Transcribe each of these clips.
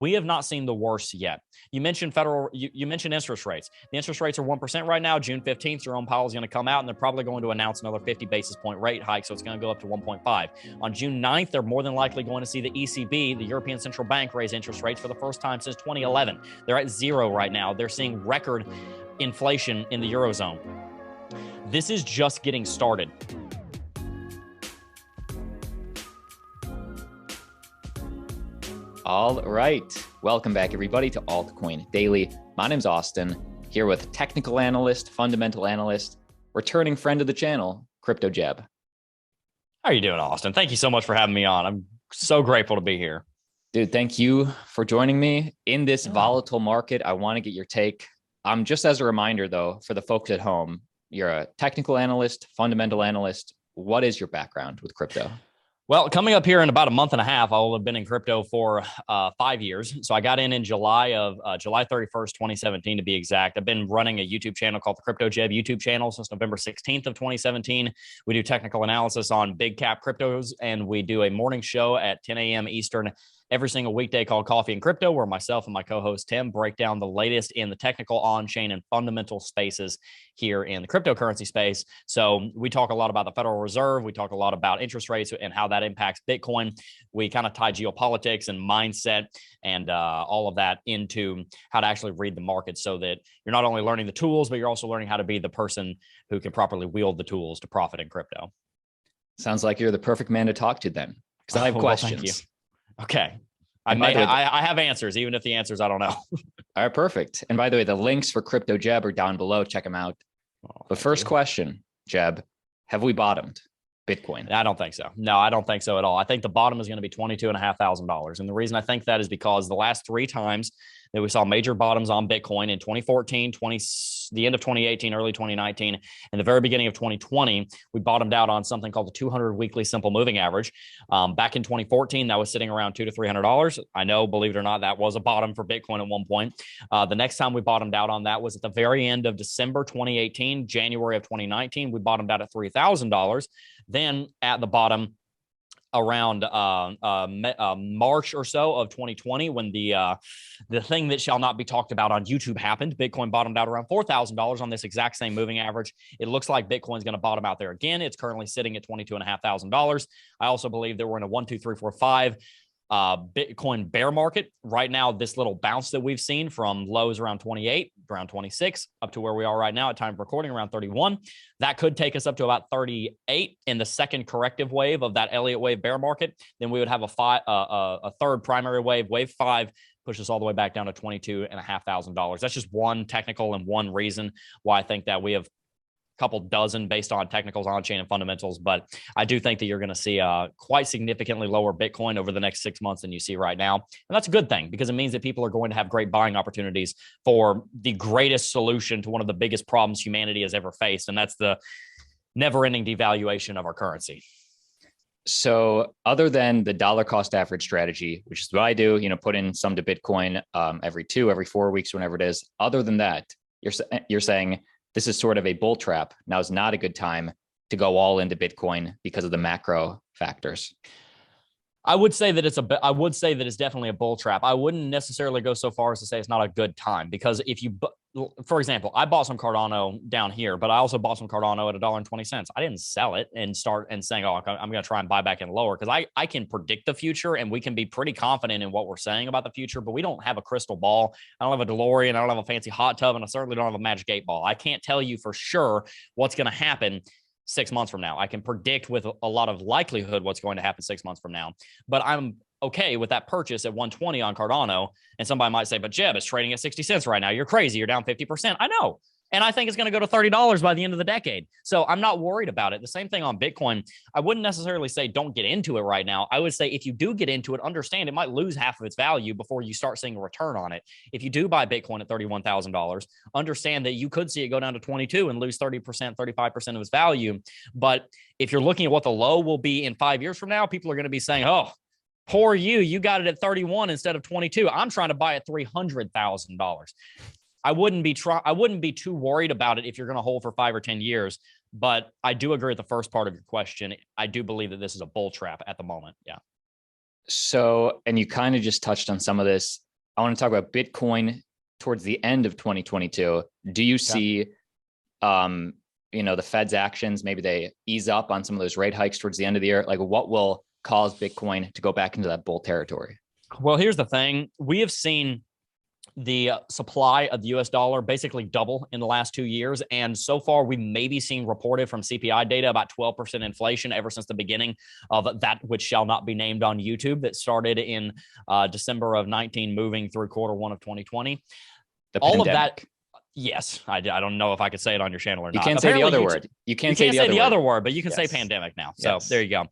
We have not seen the worst yet. You mentioned you mentioned interest rates. The interest rates are 1% right now. June 15th, Jerome Powell is going to come out and they're probably going to announce another 50 basis point rate hike. So it's going to go up to 1.5. On June 9th, they're more than likely going to see the ECB, the European Central Bank, raise interest rates for the first time since 2011. They're at 0 right now. They're seeing record inflation in the Eurozone. This is just getting started. All right. Welcome back, everybody, to Altcoin Daily. My name's Austin, here with technical analyst, fundamental analyst, returning friend of the channel, Crypto Jebb. How are you doing, Austin? Thank you so much for having me on. I'm so grateful to be here. Dude, thank you for joining me in this volatile market. I want to get your take. Just as a reminder, though, for the folks at home, you're a technical analyst, fundamental analyst. What is your background with crypto? Well, coming up here in about a month and a half, I will have been in crypto for 5 years. So I got in July 31st, 2017, to be exact. I've been running a YouTube channel called the Crypto Jebb YouTube channel since November 16th of 2017. We do technical analysis on big cap cryptos, and we do a morning show at 10 a.m. Eastern every single weekday called Coffee and Crypto, where myself and my co-host Tim break down the latest in the technical, on-chain, and fundamental spaces here in the cryptocurrency space. So we talk a lot about the Federal Reserve. We talk a lot about interest rates and how that impacts Bitcoin. We kind of tie geopolitics and mindset and all of that into how to actually read the market, so that you're not only learning the tools, but you're also learning how to be the person who can properly wield the tools to profit in crypto. Sounds like you're the perfect man to talk to then, because I have questions. Thank you. Okay. I have answers, even if the answers I don't know. All right, perfect. And by the way, the links for Crypto Jebb are down below. Check them out. But first question, Jebb, have we bottomed Bitcoin? I don't think so. No, I don't think so at all. I think the bottom is going to be $22,500. And the reason I think that is because the last 3 times that we saw major bottoms on Bitcoin in 2014, the end of 2018, early 2019, and the very beginning of 2020, we bottomed out on something called the 200 weekly simple moving average. Back in 2014, that was sitting around $200 to $300. I know, believe it or not, that was a bottom for Bitcoin at one point. The next time we bottomed out on that was at the very end of December 2018, January of 2019. We bottomed out at $3,000. Then at the bottom, around March or so of 2020, when the thing that shall not be talked about on YouTube happened, Bitcoin bottomed out around $4,000 on this exact same moving average. It looks like Bitcoin's going to bottom out there again. It's currently sitting at $22,500. I also believe that we're in a 1, 2, 3, 4, 5 Bitcoin bear market right now. This little bounce that we've seen from lows around 28, around 26, up to where we are right now at time of recording around 31, that could take us up to about 38 in the second corrective wave of that Elliott wave bear market. Then we would have a third primary wave, wave 5, push us all the way back down to $22,500. That's just one technical and one reason why I think that we have couple dozen based on technicals, on-chain, and fundamentals. But I do think that you're going to see quite significantly lower Bitcoin over the next 6 months than you see right now. And that's a good thing, because it means that people are going to have great buying opportunities for the greatest solution to one of the biggest problems humanity has ever faced. And that's the never-ending devaluation of our currency. So other than the dollar cost average strategy, which is what I do, put in some to Bitcoin every 4 weeks, whenever it is. Other than that, you're saying this is sort of a bull trap. Now is not a good time to go all into Bitcoin because of the macro factors. I would say that it's definitely a bull trap. I wouldn't necessarily go so far as to say it's not a good time, because for example, I bought some Cardano down here, but I also bought some Cardano at $1.20. I didn't sell it and start and saying, oh, I'm going to try and buy back in lower, because I can predict the future and we can be pretty confident in what we're saying about the future, but we don't have a crystal ball. I don't have a DeLorean. I don't have a fancy hot tub, and I certainly don't have a magic 8 ball. I can't tell you for sure what's going to happen 6 months from now. I can predict with a lot of likelihood what's going to happen 6 months from now, but I'm okay with that purchase at 120 on Cardano. And somebody might say, but Jebb, it's trading at 60 cents right now. You're crazy. You're down 50%. I know. And I think it's going to go to $30 by the end of the decade. So I'm not worried about it. The same thing on Bitcoin. I wouldn't necessarily say don't get into it right now. I would say if you do get into it, understand it might lose half of its value before you start seeing a return on it. If you do buy Bitcoin at $31,000, understand that you could see it go down to 22 and lose 30%, 35% of its value. But if you're looking at what the low will be in 5 years from now, people are going to be saying, oh, poor you, you got it at 31 instead of 22. I'm trying to buy at $300,000. I wouldn't be too worried about it if you're going to hold for 5 or 10 years. But I do agree with the first part of your question. I do believe that this is a bull trap at the moment. Yeah. So, and you kind of just touched on some of this. I want to talk about Bitcoin towards the end of 2022. Do you see, the Fed's actions? Maybe they ease up on some of those rate hikes towards the end of the year. Like, what will cause Bitcoin to go back into that bull territory? Well, here's the thing. We have seen the supply of the US dollar basically double in the last 2 years. And so far, we may be seeing reported from CPI data about 12% inflation ever since the beginning of that, which shall not be named on YouTube, that started in December of 19, moving through Q1 of 2020. All of that. Yes, I don't know if I could say it on your channel or not. You can't say the other word. You can't say the other word, but you can say pandemic now. So there you go.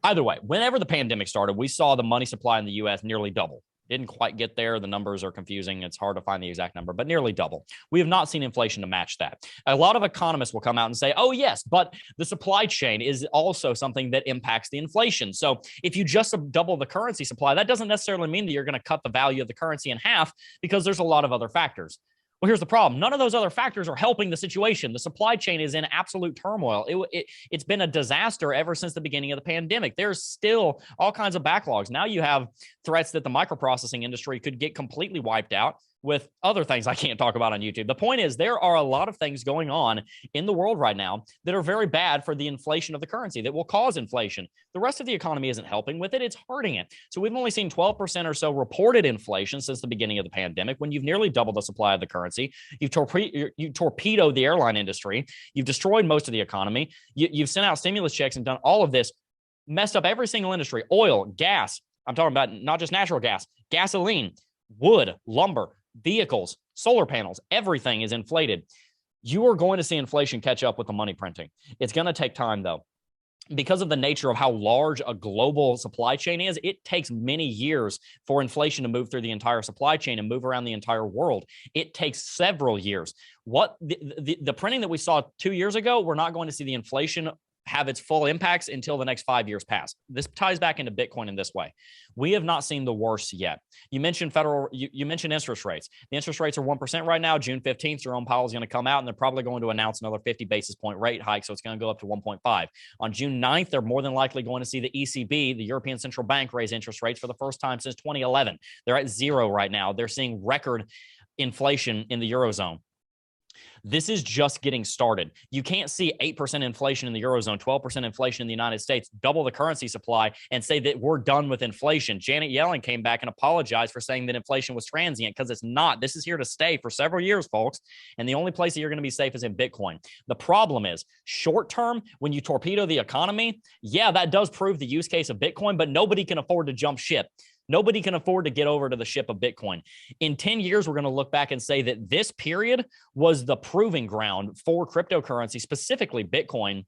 Either way, whenever the pandemic started, we saw the money supply in the US nearly double. Didn't quite get there. The numbers are confusing. It's hard to find the exact number, but nearly double. We have not seen inflation to match that. A lot of economists will come out and say, oh, yes, but the supply chain is also something that impacts the inflation. So if you just double the currency supply, that doesn't necessarily mean that you're going to cut the value of the currency in half, because there's a lot of other factors. Well, here's the problem. None of those other factors are helping the situation. The supply chain is in absolute turmoil. It's been a disaster ever since the beginning of the pandemic. There's still all kinds of backlogs. Now you have threats that the microprocessing industry could get completely wiped out, with other things I can't talk about on YouTube. The point is, there are a lot of things going on in the world right now that are very bad for the inflation of the currency, that will cause inflation. The rest of the economy isn't helping with it. It's hurting it. So we've only seen 12% or so reported inflation since the beginning of the pandemic, when you've nearly doubled the supply of the currency. You torpedoed the airline industry. You've destroyed most of the economy. You've sent out stimulus checks and done all of this, messed up every single industry. Oil, gas. I'm talking about not just natural gas, gasoline, wood, lumber, vehicles, solar panels, everything is inflated. You are going to see inflation catch up with the money printing. It's going to take time, though. Because of the nature of how large a global supply chain is, it takes many years for inflation to move through the entire supply chain and move around the entire world. It takes several years. What the printing that we saw 2 years ago, we're not going to see the inflation have its full impacts until the next 5 years pass. This ties back into Bitcoin in this way. We have not seen the worst yet. You mentioned you mentioned interest rates. The interest rates are 1% right now. June 15th, Jerome Powell is going to come out, and they're probably going to announce another 50 basis point rate hike. So it's going to go up to 1.5. On June 9th, they're more than likely going to see the ECB, the European Central Bank, raise interest rates for the first time since 2011. They're at 0 right now. They're seeing record inflation in the Eurozone. This is just getting started. You can't see 8% inflation in the Eurozone, 12% inflation in the United States, double the currency supply, and say that we're done with inflation. Janet Yellen came back and apologized for saying that inflation was transient, because it's not. This is here to stay for several years, folks. And the only place that you're going to be safe is in Bitcoin. The problem is, short term, when you torpedo the economy, yeah, that does prove the use case of Bitcoin, but nobody can afford to jump ship. Nobody can afford to get over to the ship of Bitcoin. In 10 years, we're going to look back and say that this period was the proving ground for cryptocurrency, specifically Bitcoin.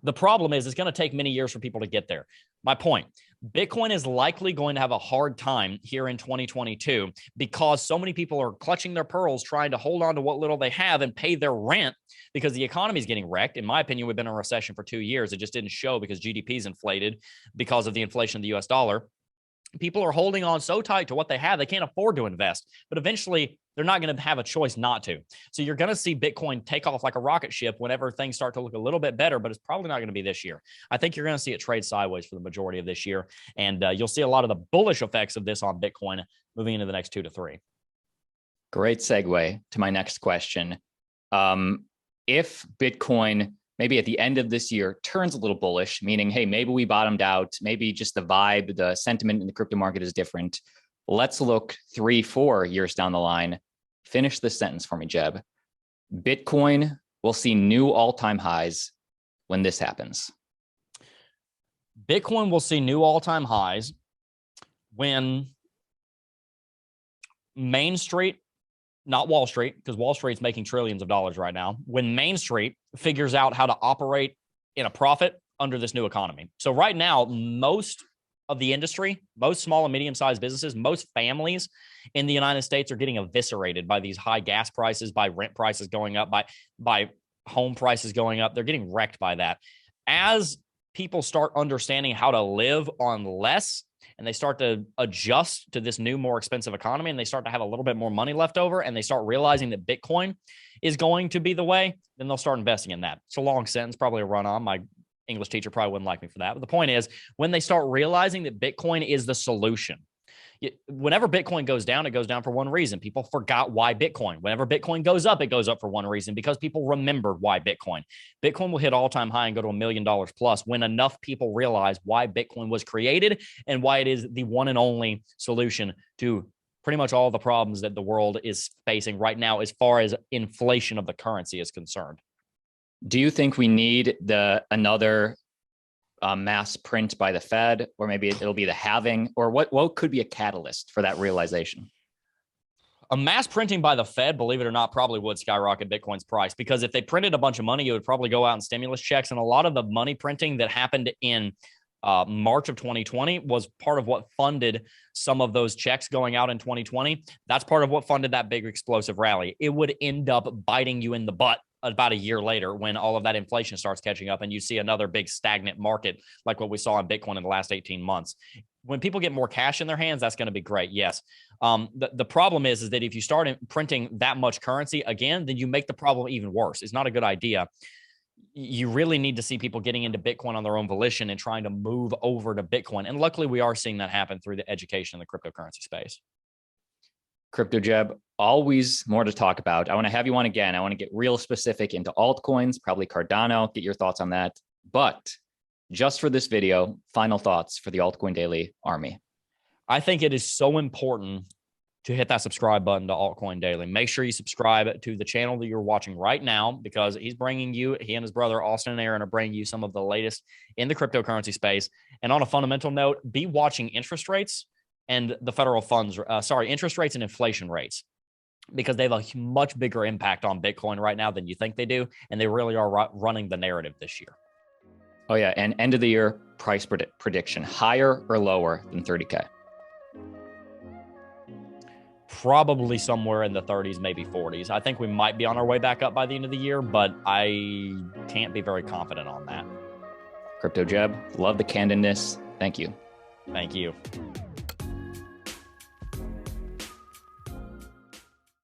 The problem is, it's going to take many years for people to get there. My point, Bitcoin is likely going to have a hard time here in 2022, because so many people are clutching their pearls, trying to hold on to what little they have and pay their rent, because the economy is getting wrecked. In my opinion, we've been in a recession for 2 years. It just didn't show because GDP is inflated because of the inflation of the US dollar. People are holding on so tight to what they have, they can't afford to invest. But eventually, they're not going to have a choice not to. So you're going to see Bitcoin take off like a rocket ship whenever things start to look a little bit better, but it's probably not going to be this year. I think you're going to see it trade sideways for the majority of this year. And you'll see a lot of the bullish effects of this on Bitcoin moving into the next 2 to 3. Great segue to my next question. If Bitcoin maybe at the end of this year turns a little bullish, meaning, hey, maybe we bottomed out, maybe just the vibe, the sentiment in the crypto market is different. Let's look 3-4 years down the line. Finish this sentence for me, Jebb. Bitcoin will see new all-time highs when this happens. Bitcoin will see new all-time highs when Main Street, not Wall Street, because Wall Street's making trillions of dollars right now, when Main Street figures out how to operate in a profit under this new economy. So right now, most of the industry, most small and medium-sized businesses, most families in the United States are getting eviscerated by these high gas prices, by rent prices going up, by home prices going up. They're getting wrecked by that. As people start understanding how to live on less, and they start to adjust to this new, more expensive economy, and they start to have a little bit more money left over, and they start realizing that Bitcoin is going to be the way, then they'll start investing in that. It's a long sentence, probably a run on. My English teacher probably wouldn't like me for that. But the point is, when they start realizing that Bitcoin is the solution, Whenever Bitcoin goes down, it goes down for one reason. People forgot why Bitcoin. Whenever Bitcoin goes up, it goes up for one reason, because people remember why Bitcoin. Bitcoin will hit all-time high and go to $1 million plus when enough people realize why Bitcoin was created and why it is the one and only solution to pretty much all the problems that the world is facing right now as far as inflation of the currency is concerned. Do you think we need another mass print by the Fed, or maybe it'll be the halving, or what could be a catalyst for that realization? A mass printing by the Fed, believe it or not, probably would skyrocket Bitcoin's price, because if they printed a bunch of money, it would probably go out in stimulus checks. And a lot of the money printing that happened in March of 2020 was part of what funded some of those checks going out in 2020. That's part of what funded that big explosive rally. It would end up biting you in the butt about a year later when all of that inflation starts catching up and you see another big stagnant market like what we saw in Bitcoin in the last 18 months. When people get more cash in their hands, that's going to be great. Yes. The problem is that if you start printing that much currency again, then you make the problem even worse. It's not a good idea. You really need to see people getting into Bitcoin on their own volition and trying to move over to Bitcoin. And luckily, we are seeing that happen through the education in the cryptocurrency space. Crypto Jebb, always more to talk about. I want to have you on again. I want to get real specific into altcoins, probably Cardano, get your thoughts on that. But just for this video, final thoughts for the Altcoin Daily Army. I think it is so important to hit that subscribe button to Altcoin Daily. Make sure you subscribe to the channel that you're watching right now, because he and his brother, Austin and Aaron, are bringing you some of the latest in the cryptocurrency space. And on a fundamental note, be watching interest rates and the federal funds, interest rates and inflation rates, because they have a much bigger impact on Bitcoin right now than you think they do. And they really are running the narrative this year. Oh yeah, and end of the year price prediction, higher or lower than 30K? Probably somewhere in the 30s, maybe 40s. I think we might be on our way back up by the end of the year, but I can't be very confident on that. Crypto Jebb, love the candidness. Thank you. Thank you.